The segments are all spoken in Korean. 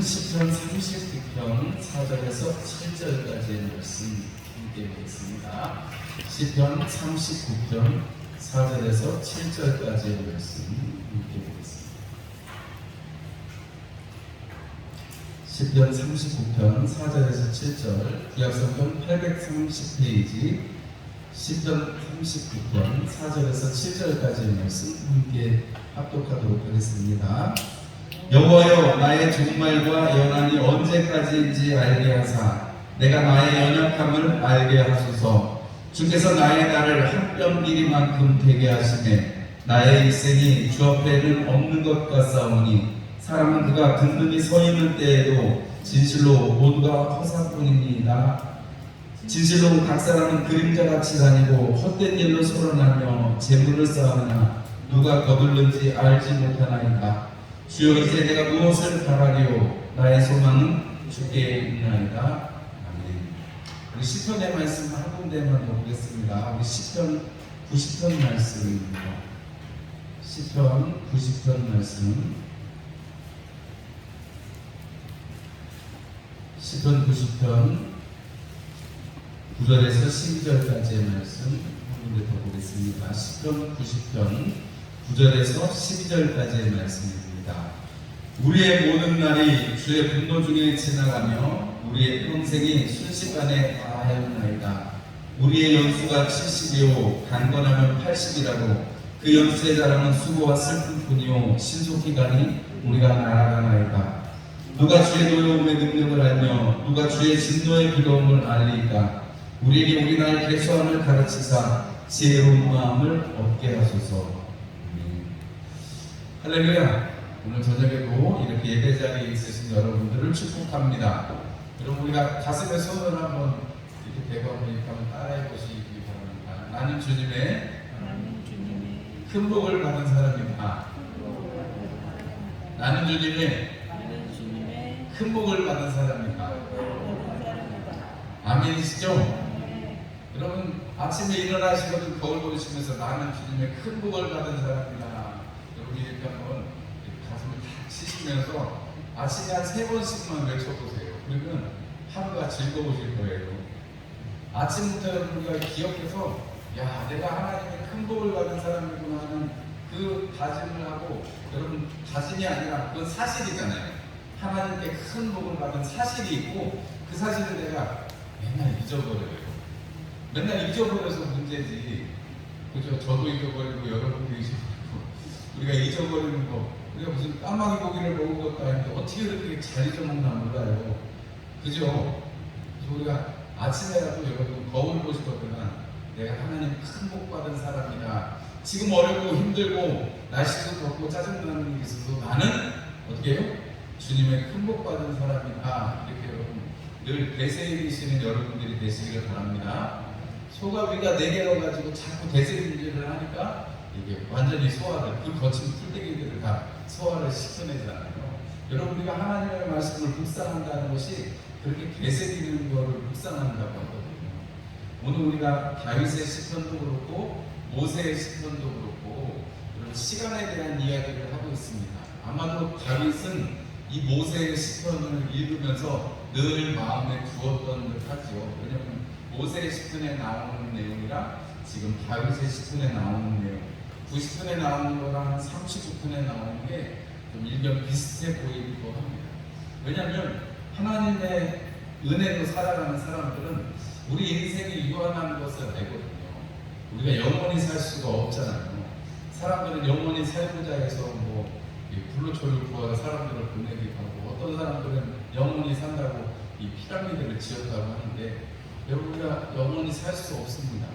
시편 39편 4절에서 7절까지의 말씀 함께 보겠습니다. 시편 39편 4절에서 7절까지의 말씀 함께 보겠습니다. 시편 39편 4절에서 7절, 구약성경 830페이지 시편 39편 4절에서 7절까지의 말씀 함께 합독하도록 하겠습니다. 여호와여, 나의 종말과 연한이 언제까지인지 알게 하사 내가 나의 연약함을 알게 하소서. 주께서 나의 날을 한 뼘 길이만큼 되게 하시매 나의 일생이 주 앞에는 없는 것 같사오니 사람은 그가 든든히 서 있는 때에도 진실로 모두가 허사뿐이니이다. 진실로 각 사람은 그림자같이 다니고 헛된 일로 소란하며 재물을 쌓으나 누가 거둘는지 알지 못하나이다. 주여, 이제 내가 무엇을 바라리요? 나의 소망은 주께 있나이다. 아멘. 우리 시편의 말씀 한 군데만 보겠습니다. 우리 시편 90편 말씀입니다. 시편 90편 말씀, 시편 90편 9절에서 12절까지의 말씀 한 군데 더 보겠습니다. 시편 90편 9절에서 12절까지의 말씀입니다. 우리의 모든 날이 주의 분노 중에 지나가며 우리의 평생이 순식간에 다하였나이다. 우리의 연수가 70이요 강건하면 80이라고 그 연수의 자랑은 수고와 슬픔뿐이요 신속히 가니 우리가 날아가나이다. 누가 주의 노여움의 능력을 알며 누가 주의 진노의 비로움을 알리이까. 우리에게 우리 나의 개수함을 가르치사 지혜로운 마음을 얻게 하소서. 할렐루야. 오늘 저녁에도 이렇게 예배 자리에 있으신 여러분들을 축복합니다. 여러분, 우리가 가슴에 손을 한번 이렇게 대고 한번 따라해 보시기 바랍니다. 나는 주님의 큰 복을 받은 사람이다. 나는 주님의 큰 복을 받은 사람이다. 아멘이시죠? 여러분, 아침에 일어나시거든 거울 보시면서 나는 주님의 큰 복을 받은 사람이다. 여러분, 이렇게 한번 가슴을 탁 치시면서 아침에 한 3번씩만 외쳐보세요. 그러면 하루가 즐거우실 거예요. 아침부터 여러분과 기억해서 야, 내가 하나님의 큰 복을 받은 사람이구나 하는 그 다짐을 하고, 여러분, 다짐이 아니라 그건 사실이잖아요. 하나님께 큰 복을 받은 사실이 있고 그 사실을 내가 맨날 잊어버려요. 맨날 잊어버려서 문제지. 그죠? 저도 잊어버리고 여러분도 잊어버리고 우리가 잊어버리는 거, 우리가 무슨 까마귀 고기를 먹은 것도 아닌데 어떻게 그렇게 잘 잊어먹나 몰라요. 그죠? 그래서 우리가 아침에라도 여러분 거울 보시거나 내가 하나님 큰 복 받은 사람이다. 지금 어렵고 힘들고 날씨도 덥고 짜증나는 일이 있어도 나는 어떻게 해요? 주님의 큰 복 받은 사람이다. 이렇게 여러분 늘 되새기시는 여러분들이 되시기를 바랍니다. 소가 위가 4개로 가지고 자꾸 되새김질을 하니까 이게 완전히 소화를, 그 거친 풀떼기들을 다 소화를 시켜내잖아요. 여러분, 우리가 하나님의 말씀을 묵상한다는 것이 그렇게 되새기는 거를 묵상한다고 하거든요. 오늘 우리가 다윗의 시편도 그렇고 모세의 시편도 그렇고 이런 시간에 대한 이야기를 하고 있습니다. 아마도 다윗은 이 모세의 시편을 읽으면서 늘 마음에 두었던 듯 하죠. 왜냐하면 모세의 시편에 나오는 내용이랑 지금 다윗의 시편에 나오는 내용, 90편에 나오는 거랑 39편에 나오는 게 좀 일견 비슷해 보이기도 합니다. 왜냐하면 하나님의 은혜로 살아가는 사람들은 우리 인생이 유한한 것을 알거든요. 우리가 영원히 살 수가 없잖아요. 사람들은 영원히 살고자 해서 불로초를 구하러 사람들을 보내기도 하고, 어떤 사람들은 영원히 산다고 이 피라미드를 지었다고 하는데, 여러분, 우리가 영원히 살 수 없습니다.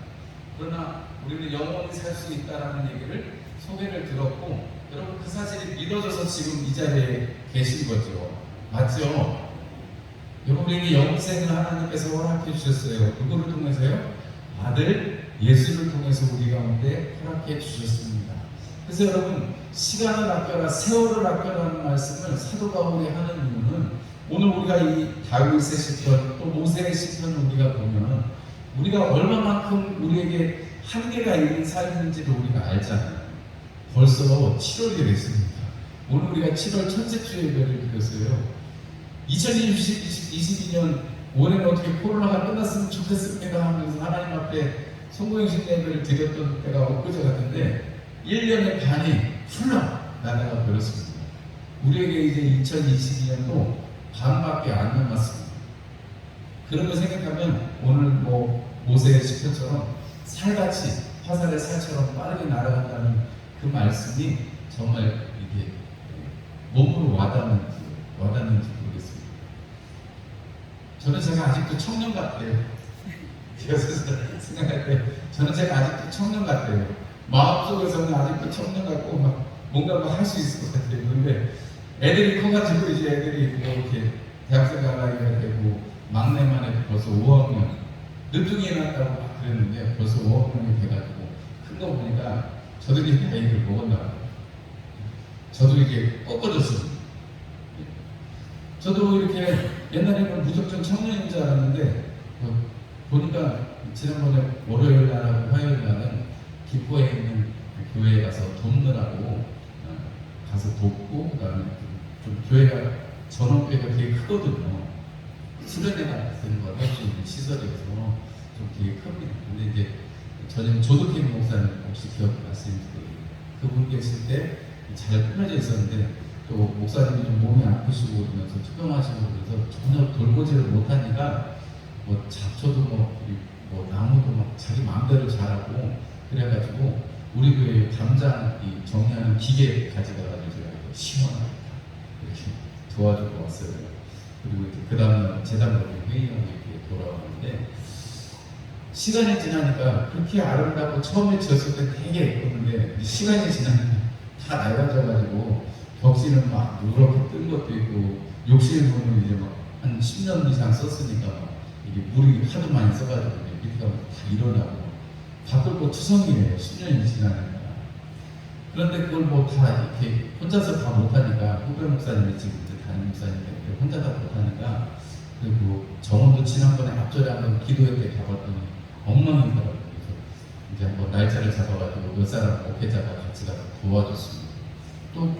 그러나 우리는 영원히 살 수 있다는 얘기를 소개를 들었고, 여러분, 그 사실이 믿어져서 지금 이 자리에 계신 거죠. 맞죠? 여러분, 우리에게 영생을 하나님께서 허락해 주셨어요. 누구를 통해서요? 아들 예수를 통해서 우리 가운데 허락해 주셨습니다. 그래서 여러분, 시간을 아껴라, 세월을 아껴라는 말씀을 사도 바울이 하는 이유는, 오늘 우리가 이 다윗의 시편, 또 모세의 시편을 우리가 보면 우리가 얼마만큼 우리에게 한계가 있는 삶인지를 우리가 알잖아요. 벌써 7월이 됐습니다. 오늘 우리가 7월 첫째 주 예배를 드렸어요. 2022년 올해는 어떻게 코로나가 끝났으면 좋겠습니다 하면서 하나님 앞에 송구영신 예배를 드렸던 때가 엊그제 같은데 1년의 반이 훌쩍 나다가 버렸습니다. 우리에게 이제 2022년도 반밖에 안 남았습니다. 그런 거 생각하면 오늘 모세의 시편처럼 살같이 화살의 살처럼 빠르게 날아간다는 그 말씀이 정말 이게 몸으로 와닿는지 모르겠습니다. 저는 제가 아직도 청년 같아요. 제가 생각할 때 저는 제가 아직도 청년 같아요. 마음속에서는 아직도 청년 같고 막 뭔가 할 수 있을 것 같아요. 그런데 애들이 커가지고 이제 애들이 이렇게 대학생 가기가 되고 막내만 해도 벌써 5학년 늦둥이 낳았다고 막 그랬는데 벌써 5학년이 돼가지고 큰 거 보니까 저도 이제 나이를 먹었나. 저도 이게 꺾어졌어요. 저도 이렇게 옛날에는 무조건 청년인 줄 알았는데 보니까 지난번에 월요일 날하고 화요일 날은 김포에 있는 교회에 가서 돕느라고 가서 돕고 그다음에 좀 교회가 전원교회가 되게 크거든요. 수련회 같은 걸 할 수 있는 시설이어서 좀 되게 큽니다. 근데 이제 저는 조덕희 목사님 혹시 기억나시는지 그분 계실 때 잘 꾸며져 있었는데 또 목사님이 좀 몸이 아프시고 그러면서 투병하시고 그래서 전혀 돌보지를 못하니까 잡초도 나무도 막 자기 마음대로 자라고 그래가지고 우리 교회 담장 정리하는 기계 가져가가지고 제가 시원하게 이렇게 도와주고 왔어요. 그리고 그 다음에 재단으로 회의하고 이렇게 돌아왔는데 시간이 지나니까 그렇게 아름답고 처음에 지었을 때 되게 예뻤는데 시간이 지나니까 다 낡아져가지고 벽지는 막 누렇게 뜬 것도 있고 욕실문은 이제 막 한 10년 이상 썼으니까 막 이게 물이 하도 많이 써가지고 밑에가 다 일어나고 바꿀 거 투성이에요. 10년이 지나니까. 그런데 그걸 다 이렇게 혼자서 다 못하니까 후배 목사님이 지금 담임 목사님인데 혼자 다 못하니까 그리고 정원도 지난번에 앞절에 한번 기도회 때 가봤더니 엉망이더라고요. 그래서 이제 한번 날짜를 잡아가지고 몇 사람 목회자가 같이 가서 도와줬습니다. 또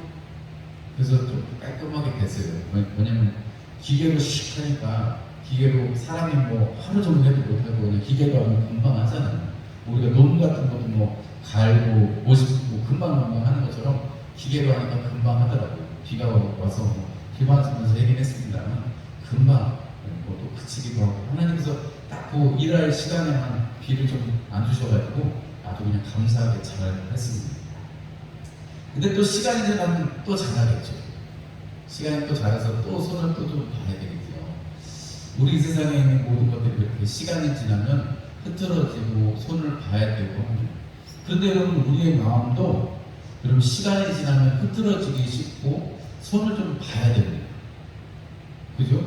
그래서 좀 깔끔하게 됐어요. 왜냐면 기계로 씩 하니까 기계로 사람이 하루 종일 해도 못하고 그냥 기계로 하면 금방 하잖아요. 우리가 논 같은 것도 갈고 옷 입고 금방 하는 것처럼 기계로 하니까 금방 하더라고요. 비가 와서 비 맞으면서 하긴 했습니다만 금방 또 그치기도 하고 하나님께서 딱 일할 시간에만 비를 좀 안 주셔가지고 아주 그냥 감사하게 잘 했습니다. 근데 또 시간이 지나면 또 잘하겠죠. 시간이 또 자라서 또 손을 또 좀 봐야 되겠죠. 우리 세상에 있는 모든 것들이 이렇게 시간이 지나면 흐트러지고 손을 봐야 되고 합니다. 그런데 여러분 우리의 마음도 여러분 시간이 지나면 흐트러지기 쉽고 손을 좀 봐야 됩니다. 그죠?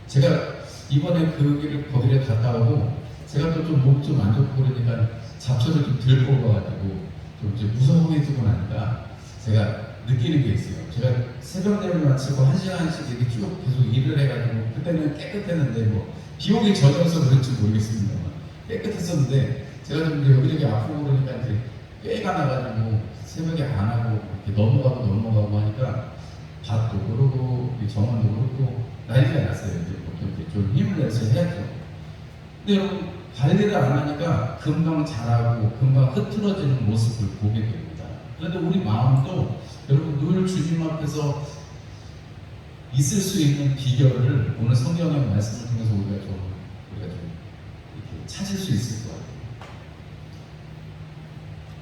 제가 이번에 거기를 갔다 오고 제가 또 좀 몸 좀 안 좋고 그러니까 잡초를 좀 덜 뽑아가지고 좀 이제 무서워지고 나니까 제가 느끼는 게 있어요. 제가 새벽 내를 마치고 1시간씩 이렇게 쭉 계속 일을 해가지고 그때는 깨끗했는데 비 오기 전이어서 그런지 모르겠습니다. 깨끗했었는데 제가 좀 이제 여기저기 아프고 그러니까 이제 꾀가 나가지고 새벽에 안 하고 이렇게 넘어가고 하니까 밭도 그러고 정원도 그렇고 난리가 났어요. 이제 좀 힘을 내서 해야죠. 근데 여러분 관리를 안 하니까 금방 자라고 금방 흐트러지는 모습을 보게 됩니다. 그런데 우리 마음도 여러분 늘 주님 앞에서 있을 수 있는 비결을 오늘 성경의 말씀을 통해서 우리가 좀 이렇게 찾을 수 있을 것 같아요.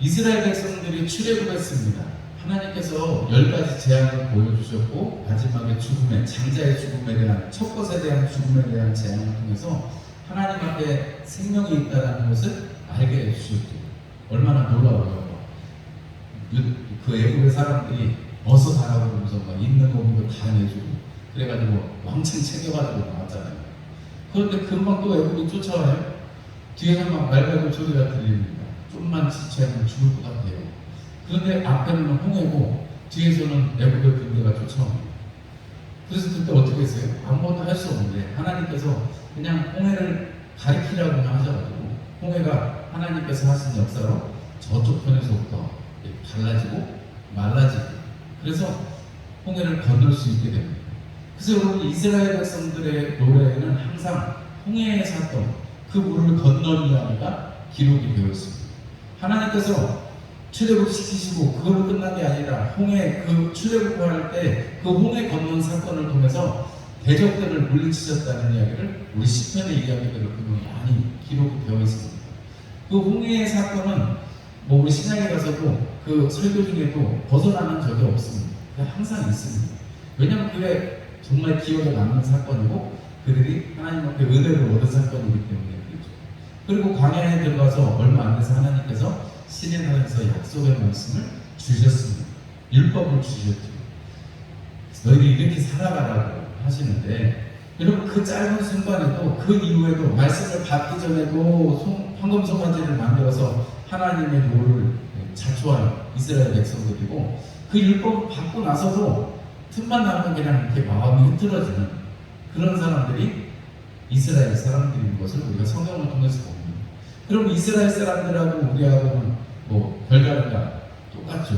이스라엘 백성들이 출애굽했습니다. 하나님께서 10가지 재앙을 보여주셨고 마지막에 장자의 죽음에 대한 첫 것에 대한 죽음에 대한 재앙을 통해서 하나님 앞에 생명이 있다는 것을 알게 해주셨죠. 얼마나 놀라워요. 그 애국의 사람들이 어서 가라고 그러면서 있는 몸도 다 내주고 그래가지고 왕창 챙겨가지고 나왔잖아요. 그런데 금방 또 애국이 쫓아와요. 뒤에서 말발굽 소리가 들립니다. 좀만 지체하면 죽을 것 같아요. 그런데 앞에는 홍해고 뒤에서는 애국의 군대가 쫓아옵니다. 그래서 그때 어떻게 했어요? 아무것도 할 수 없는데 하나님께서 그냥 홍해를 가리키라고만 하셔가지고 홍해가 하나님께서 하신 역사로 저쪽 편에서부터 갈라지고 말라지고 그래서 홍해를 건널 수 있게 됩니다. 그래서 여러분 이스라엘 백성들의 노래에는 항상 홍해의 사건, 그 물을 건넌 이야기가 기록이 되어 있습니다. 하나님께서 출애굽 시키시고 그걸로 끝난 게 아니라 홍해 그 출애굽할 때 그 홍해 건넌 사건을 통해서 대적들을 물리치셨다는 이야기를 우리 시편의 이야기들을 보면 많이 기록이 되어 있습니다. 그 홍해의 사건은 뭐 우리 신약에 가서도 그 설교 중에도 벗어나는 적이 없습니다. 항상 있습니다. 왜냐하면 그게 정말 기억에 남는 사건이고 그들이 하나님 앞에 은혜를 얻은 사건이기 때문에 그렇죠. 그리고 광야에 들어가서 얼마 안 돼서 하나님께서 시내산에서 약속의 말씀을 주셨습니다. 율법을 주셨죠. 너희들이 이렇게 살아가라고 하시는데 여러분 그 짧은 순간에도 그 이후에도 말씀을 받기 전에도 황금송아지를 만들어서 하나님의 노를 자초한 이스라엘 백성들이고 그 율법을 받고 나서도 틈만 나면 그냥 이렇게 마음이 흐트러지는 그런 사람들이 이스라엘 사람들인 것을 우리가 성경을 통해서 봅니다. 그럼 이스라엘 사람들하고 우리하고는 뭐 별다른가 똑같죠.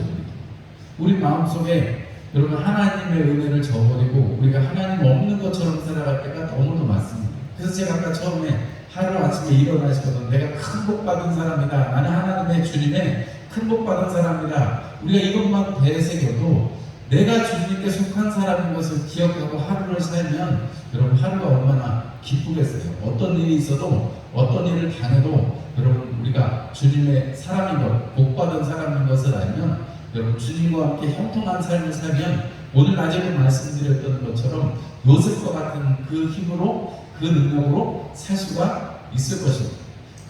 우리 마음속에 여러분 하나님의 은혜를 저버리고 우리가 하나님 없는 것처럼 살아갈 때가 너무도 많습니다. 그래서 제가 아까 처음에 하루 아침에 일어나시거든 내가 큰 복 받은 사람이다. 나는 하나님의 주님의 큰 복 받은 사람이다. 우리가 이것만 되새겨도 내가 주님께 속한 사람인 것을 기억하고 하루를 살면 여러분 하루가 얼마나 기쁘겠어요. 어떤 일이 있어도 어떤 일을 당해도 여러분 우리가 주님의 사람인 것, 복 받은 사람인 것을 알면 여러분 주님과 함께 형통한 삶을 살면 오늘 낮에도 말씀드렸던 것처럼 요셉과 같은 그 힘으로 그 능력으로 살 수가 있을 것입니다.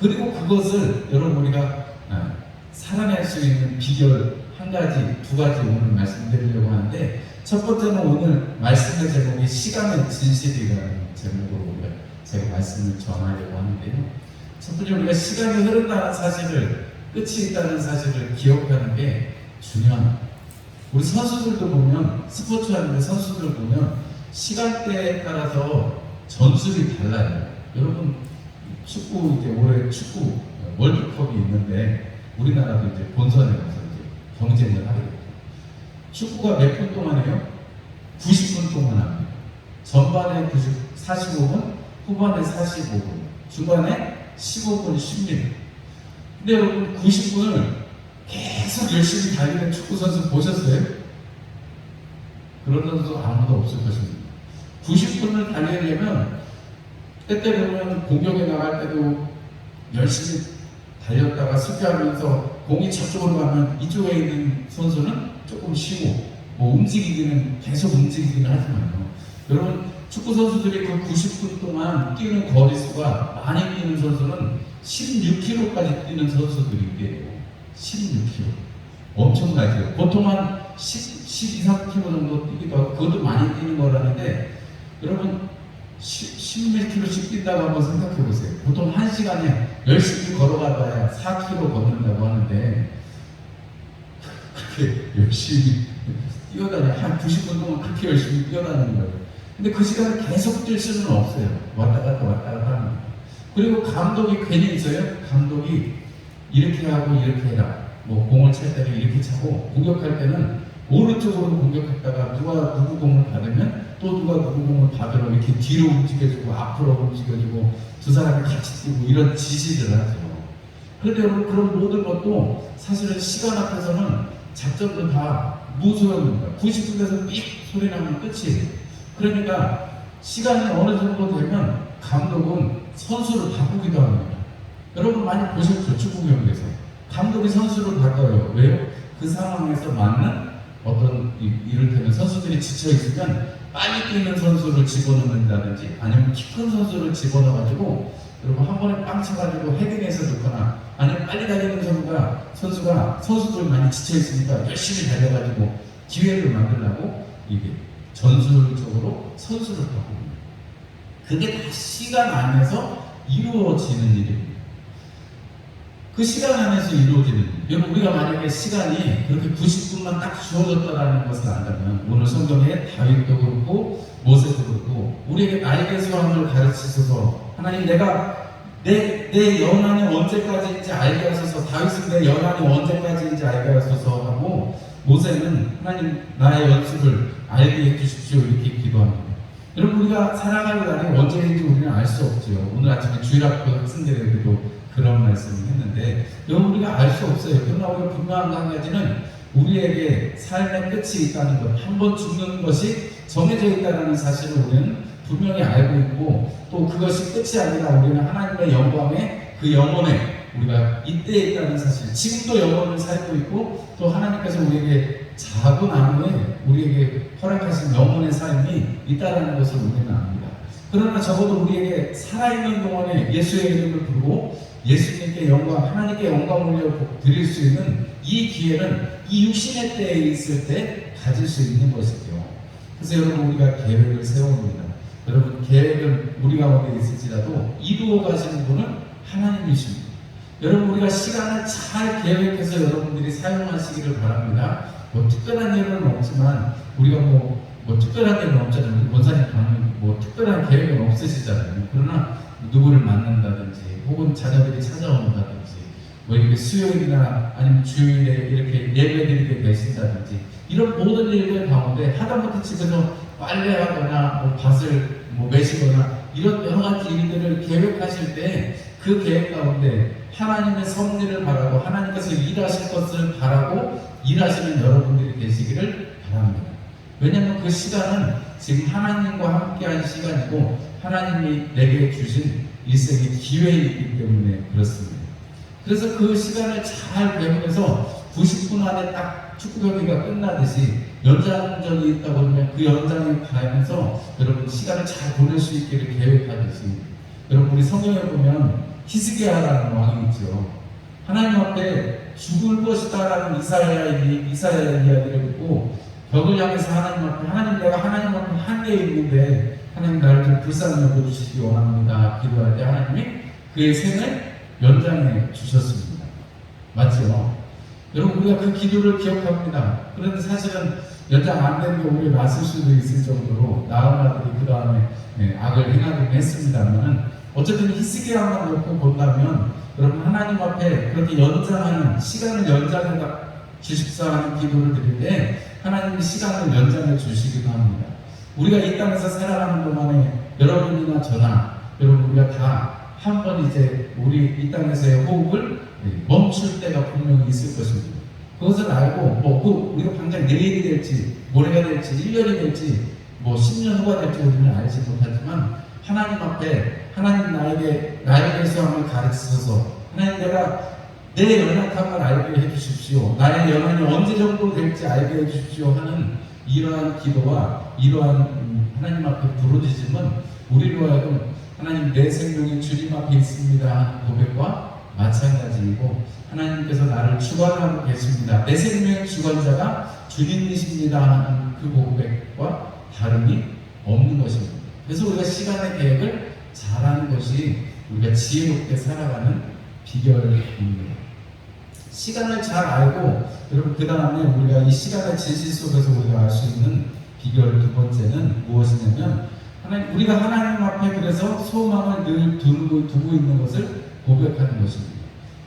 그리고 그것을 여러분 우리가 살아낼 수 있는 비결 한 가지, 두 가지 오늘 말씀드리려고 하는데 첫 번째는 오늘 말씀의 제목이 시간의 진실이라는 제목으로 제가 말씀을 전하려고 하는데요. 첫 번째 우리가 시간이 흐른다는 사실을 끝이 있다는 사실을 기억하는 게 중요합니다. 우리 선수들도 보면 스포츠 하는데 선수들 보면 시간대에 따라서 전술이 달라요. 여러분 축구 이제 올해 축구 월드컵이 있는데 우리나라도 이제 본선에 가서 이제 경쟁을 하게 됩니다. 축구가 몇 분 동안 해요? 90분 동안 합니다. 전반에 45분, 후반에 45분, 중반에 15분, 10분. 근데 여러분 90분을 계속 열심히 달리는 축구 선수 보셨어요? 그런 선수 아무도 없을 것입니다. 90분을 달리려면 때때로는 공격에 나갈 때도 열심히 달렸다가 수비하면서 공이 저쪽으로 가면 이쪽에 있는 선수는 조금 쉬고 뭐 움직이기는 계속 움직이기는 하지만요. 여러분 축구 선수들이 그 90분 동안 뛰는 거리수가 많이 뛰는 선수는 16km까지 뛰는 선수들이 있대요. 16km. 엄청나죠. 보통 한 12, 13km 정도 뛰기도 하고 그것도 많이 뛰는 거라는데 여러분 11km씩 뛴다고 한번 생각해 보세요. 보통 1시간에 열심히 걸어가봐야 4km 걷는다고 하는데 그렇게 열심히 뛰어다녀 한 90분 동안 그렇게 열심히 뛰어다니는 거예요. 근데 그 시간을 계속 뛸 수는 없어요. 왔다 갔다 하는 거예요. 그리고 감독이 괜히 있어요. 감독이 이렇게 하고 이렇게 해라. 뭐 공을 찰 때는 이렇게 차고 공격할 때는 오른쪽으로 공격했다가 누가 누구 공을 받으면 또 누가 누구 공을 받으러 이렇게 뒤로 움직여주고 앞으로 움직여주고 두 사람이 같이 뛰고 이런 지시를 하죠. 그런데 여러분 그런 모든 것도 사실은 시간 앞에서는 작전도 다 무소용입니다. 90분에서 삑 소리 나면 끝이에요. 그러니까 시간이 어느 정도 되면 감독은 선수를 바꾸기도 합니다. 여러분 많이 보셨죠? 축구 경기에서 감독이 선수를 바꿔요. 왜요? 그 상황에서 맞는 어떤 이를테면 선수들이 지쳐있으면 빨리 뛰는 선수를 집어넣는다든지 아니면 키 큰 선수를 집어넣어가지고 여러분 한 번에 빵 쳐가지고 헤딩해서 넣거나 아니면 빨리 달리는 선수가 선수들 많이 지쳐있으니까 열심히 달려가지고 기회를 만들려고 이게 전술적으로 선수를 바꿉니다. 그게 다 시간 안에서 이루어지는 일입니다. 그 시간 안에서 이루어지는 여러분 우리가 만약에 시간이 그렇게 90분만 딱 주어졌다라는 것을 안다면 오늘 성경에 다윗도 그렇고 모세도 그렇고 우리에게 나에게 소함을 가르치셔서 하나님 내가 내 연한이 언제까지인지 알게 하소서. 다윗은 내 연한이 언제까지인지 알게 하소서 하고 모세는 하나님 나의 연수를 알게 해주십시오 이렇게 기도합니다. 여러분 우리가 살아갈 날이 언제인지 우리는 알 수 없죠. 오늘 아침에 주일학교 학생들에게도 그런 말씀을 했는데 여러분 우리가 알 수 없어요. 그러나 우리가 분명한 한 가지는 우리에게 삶의 끝이 있다는 것, 한 번 죽는 것이 정해져 있다는 사실을 우리는 분명히 알고 있고 또 그것이 끝이 아니라 우리는 하나님의 영광에 그 영혼에 우리가 이때에 있다는 사실, 지금도 영혼을 살고 있고 또 하나님께서 우리에게 자고 난 후에 우리에게 허락하신 영혼의 삶이 있다는 것을 우리는 압니다. 그러나 적어도 우리에게 살아있는 동안에 예수의 이름을 부르고 예수님께 영광, 하나님께 영광을 드릴 수 있는 이 기회는 이 육신의 때에 있을 때 가질 수 있는 것이죠. 그래서 여러분 우리가 계획을 세웁니다. 여러분 계획은 우리 가운데 있을지라도 이루어 가시는 분은 하나님이십니다. 여러분 우리가 시간을 잘 계획해서 여러분들이 사용하시기를 바랍니다. 뭐 특별한 일은 없지만 우리가 뭐 특별한 일은 없잖아요. 원사님 가면 뭐 특별한 계획은 없으시잖아요. 그러나 누구를 만난다든지 혹은 자녀들이 찾아온다든지 뭐 이렇게 수요일이나 아니면 주일에 이렇게 예배드리게 되신다든지 이런 모든 일들 가운데 하다못해 집에서 빨래하거나 뭐 밭을 뭐 매시거나 이런 여러 가지 일들을 계획하실 때 그 계획 가운데 하나님의 섭리를 바라고 하나님께서 일하실 것을 바라고 일하시는 여러분들이 되시기를 바랍니다. 왜냐하면 그 시간은 지금 하나님과 함께한 시간이고 하나님이 내게 주신 일생의 기회이기 때문에 그렇습니다. 그래서 그 시간을 잘 배우면서 90분 안에 딱 축구 경기가 끝나듯이 연장전이 있다고 그러면 그 연장에 가면서 여러분 시간을 잘 보낼 수 있기를 계획하듯이 여러분 우리 성경에 보면 히스기야라는 왕이 있죠. 하나님 앞에 죽을 것이다라는 이사야의 이야기를 듣고 벽을 향해서 하나님 앞에 하나님 내가 하나님 앞에 한계에 있는데 하나님 나를 좀 불쌍히 여겨주시기 원합니다. 기도할 때 하나님이 그의 생을 연장해 주셨습니다. 맞죠? 여러분 우리가 그 기도를 기억합니다. 그런데 사실은 연장 안 되는 경우에 맞을 수도 있을 정도로 나은 아들이 그 다음에 악을 행하긴 했습니다만 어쨌든 히스기야만 놓고 본다면 여러분 하나님 앞에 그렇게 연장하는 시간을 연장해 주십사 하는 기도를 드릴 때 하나님이 시간을 연장해 주시기도 합니다. 우리가 이 땅에서 살아가는 동안에 여러분이나 저나 여러분 우리가 다 한 번 이제 우리 이 땅에서의 호흡을 멈출 때가 분명히 있을 것입니다. 그것을 알고 우리가 당장 내일이 될지 모레가 될지 1년이 될지 10년 후가 될지 우리는 알지 못하지만 하나님 앞에 하나님 나에게 수함을 가르치셔서 하나님 내가 내 연약함을 알게 해주십시오. 나의 연약이 언제 정도 될지 알게 해주십시오 하는 이러한 기도와 이러한 하나님 앞에 부르짖음은 우리로 하여금 하나님 내 생명이 주님 앞에 있습니다 하는 고백과 마찬가지이고 하나님께서 나를 주관하고 계십니다. 내 생명의 주관자가 주님이십니다 하는 그 고백과 다름이 없는 것입니다. 그래서 우리가 시간의 계획을 잘하는 것이 우리가 지혜롭게 살아가는 비결입니다. 시간을 잘 알고 여러분 그 다음에 우리가 이 시간의 진실 속에서 우리가 알 수 있는 비결 두 번째는 무엇이냐면 우리가 하나님 앞에 그래서 소망을 늘 두고 있는 것을 고백하는 것입니다.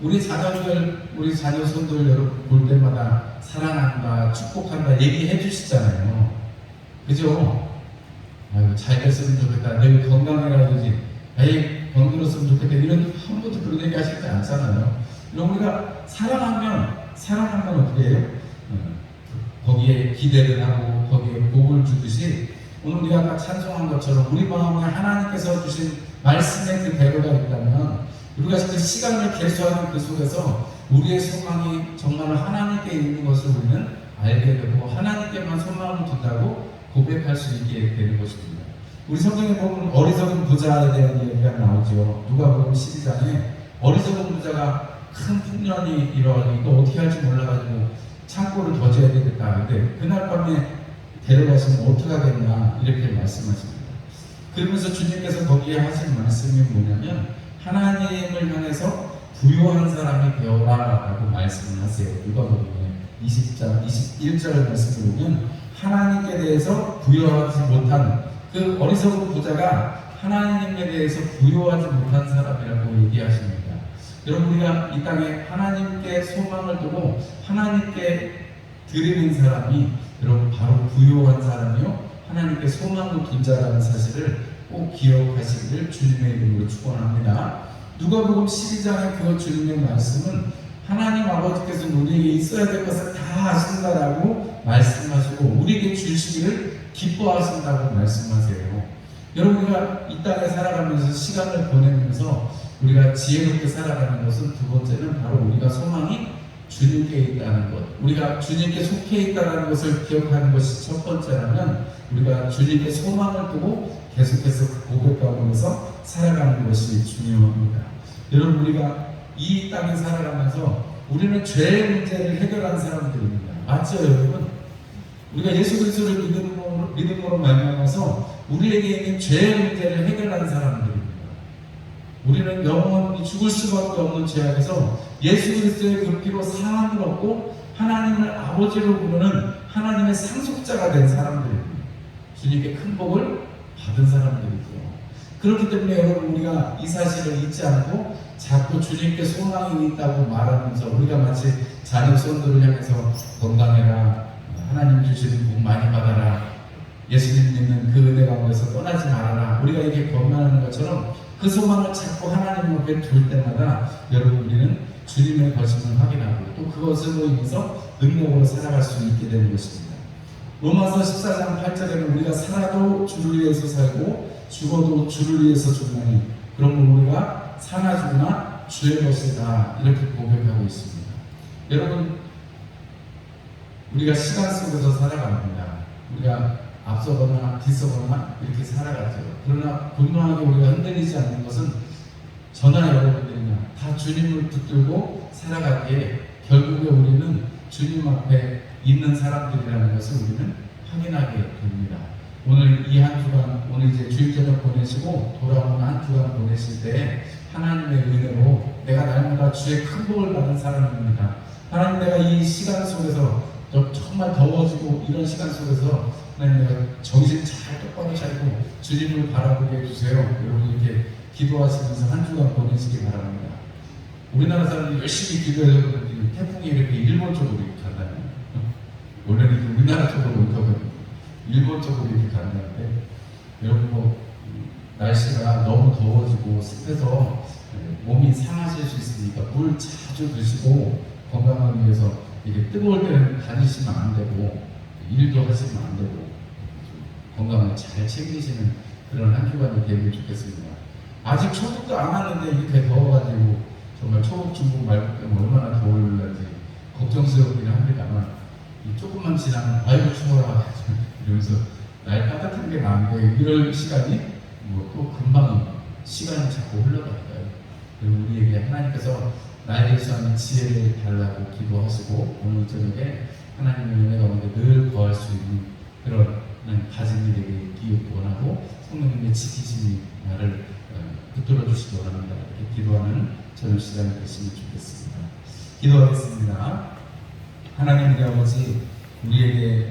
우리 자녀들, 우리 자녀 손들 여러분 볼 때마다 사랑한다, 축복한다 얘기해 주시잖아요. 그죠? 아유, 잘 됐으면 좋겠다. 늘 건강해라든지, 에이, 건강했으면 좋겠다. 이런 한 번도 그런 얘기 하시지 않잖아요. 그럼 우리가 사랑하면 어떻게 해요? 거기에 기대를 하고, 거기에 복을 주듯이, 오늘 우리가 아까 찬송한 것처럼 우리 마음에 하나님께서 주신 말씀의 그 배로가 있다면, 우리가 그 시간을 계수하는 그 속에서 우리의 소망이 정말 하나님께 있는 것을 우리는 알게 되고, 하나님께만 소망을 둔다고 고백할 수 있게 되는 것입니다. 우리 성경에 보면 어리석은 부자에 대한 이야기가 나오죠. 누가복음 12장에 어리석은 부자가 큰 풍년이 일어나고 또 어떻게 할지 몰라가지고 창고를 더 지어야 되겠다. 근데 그날 밤에 데려가시면 어떡하겠냐 이렇게 말씀하십니다. 그러면서 주님께서 거기에 하신 말씀이 뭐냐면 하나님을 향해서 부유한 사람이 되어라 라고 말씀을 하세요. 누가복음 20장 21절 말씀을 보면 하나님께 대해서 부유하지 못한 그 어리석은 부자가 하나님에 대해서 부유하지 못한 사람이라고 얘기하십니다. 여러분 우리가 이 땅에 하나님께 소망을 두고 하나님께 드리는 사람이 여러분 바로 부유한 사람이요 하나님께 소망을 둔 자라는 사실을 꼭 기억하시기를 주님의 이름으로 축원합니다. 누가복음 12장의 그 주님의 말씀은 하나님 아버지께서는 우리에게 있어야 될 것을 다 아신다라고 말씀하시고 우리에게 주시기를 기뻐하신다고 말씀하세요. 여러분, 우리가 이 땅에 살아가면서 시간을 보내면서 우리가 지혜롭게 살아가는 것은 두 번째는 바로 우리가 소망이 주님께 있다는 것, 우리가 주님께 속해 있다는 것을 기억하는 것이 첫 번째라면 우리가 주님께 소망을 두고 계속해서 그 고백 가운데서 살아가는 것이 중요합니다. 여러분, 우리가 이 땅에 살아가면서 우리는 죄의 문제를 해결한 사람들입니다. 맞죠, 여러분? 우리가 예수 그리스도를 믿음으로 말미암아서 우리에게 있는 죄의 문제를 해결한 사람들입니다. 우리는 영원히 죽을 수밖에 없는 죄악에서 예수 그리스도의 그 피로 사함을 얻고 하나님을 아버지로 부르는 하나님의 상속자가 된 사람들입니다. 주님께 큰 복을 받은 사람들이죠. 그렇기 때문에 여러분, 우리가 이 사실을 잊지 않고 자꾸 주님께 소망이 있다고 말하면서 우리가 마치 자녀손들을 향해서 건강해라, 하나님 주시는 복 많이 받아라, 예수님 믿는 그 은혜 가운데서 떠나지 말아라, 우리가 이렇게 권면하는 것처럼 그 소망을 자꾸 하나님 앞에 둘 때마다 여러분, 우리는 주님의 것임을 확인하고 또 그것으로 인해서 능력으로 살아갈 수 있게 되는 것입니다. 로마서 14장 8절에는 우리가 살아도 주를 위해서 살고 죽어도 주를 위해서 죽나니 그러므로 우리가 사나 죽으나 주의 것이다, 이렇게 고백하고 있습니다. 여러분, 우리가 시간 속에서 살아갑니다. 우리가 앞서거나 뒤서거나 이렇게 살아가죠. 그러나 분명하게 우리가 흔들리지 않는 것은 저나 여러분들이나 다 주님을 붙들고 살아가기에 결국에 우리는 주님 앞에 있는 사람들이라는 것을 우리는 확인하게 됩니다. 오늘 이 한 주간, 오늘 이제 주일 저녁 보내시고 돌아오는 한 주간 보내실 때 하나님의 은혜로 내가 날마다 주의 큰 복을 받은 사람입니다. 하나님, 내가 이 시간 속에서 정말 더워지고 이런 시간 속에서 하나님, 내가 정신 잘 똑바로 차리고 주님을 바라보게 해주세요. 여러분, 이렇게 기도하시면서 한 주간 보내시기 바랍니다. 우리나라 사람들이 열심히 기도해서 그런지 태풍이 이렇게 일본 쪽으로 이렇게 간다는, 원래는 우리나라 쪽으로 오거든요. 일본 쪽으로 이렇게 간다는데, 여러분, 날씨가 너무 더워지고 습해서 몸이 상하실 수 있으니까 물 자주 드시고 건강을 위해서 이게 뜨거울 때는 다니시면 안 되고 일도 하시면 안 되고 건강을 잘 챙기시는 그런 한 주간이 되면 좋겠습니다. 아직 초복도 안 하는데 이렇게 더워가지고 정말 초복, 중복, 말복 때문에 얼마나 더울는지 걱정스럽긴 합니다만, 조금만 지나면 아이고 추워라 이러면서 날 따뜻한 게 나은데 이럴 시간이 또 금방 시간이 자꾸 흘러갈까요? 그리고 우리에게 하나님께서 나에 대해서 하는 지혜를 달라고 기도하시고 오늘 저녁에 하나님의 은혜 가운데 늘 거할 수 있는 그런 가진 일에게 기억도 원하고 성령님의 지키심이 나를 붙들어 주시기 원합니다. 이렇게 기도하는 저녁 시간이 되시면 좋겠습니다. 기도하겠습니다. 하나님 우리 아버지, 우리에게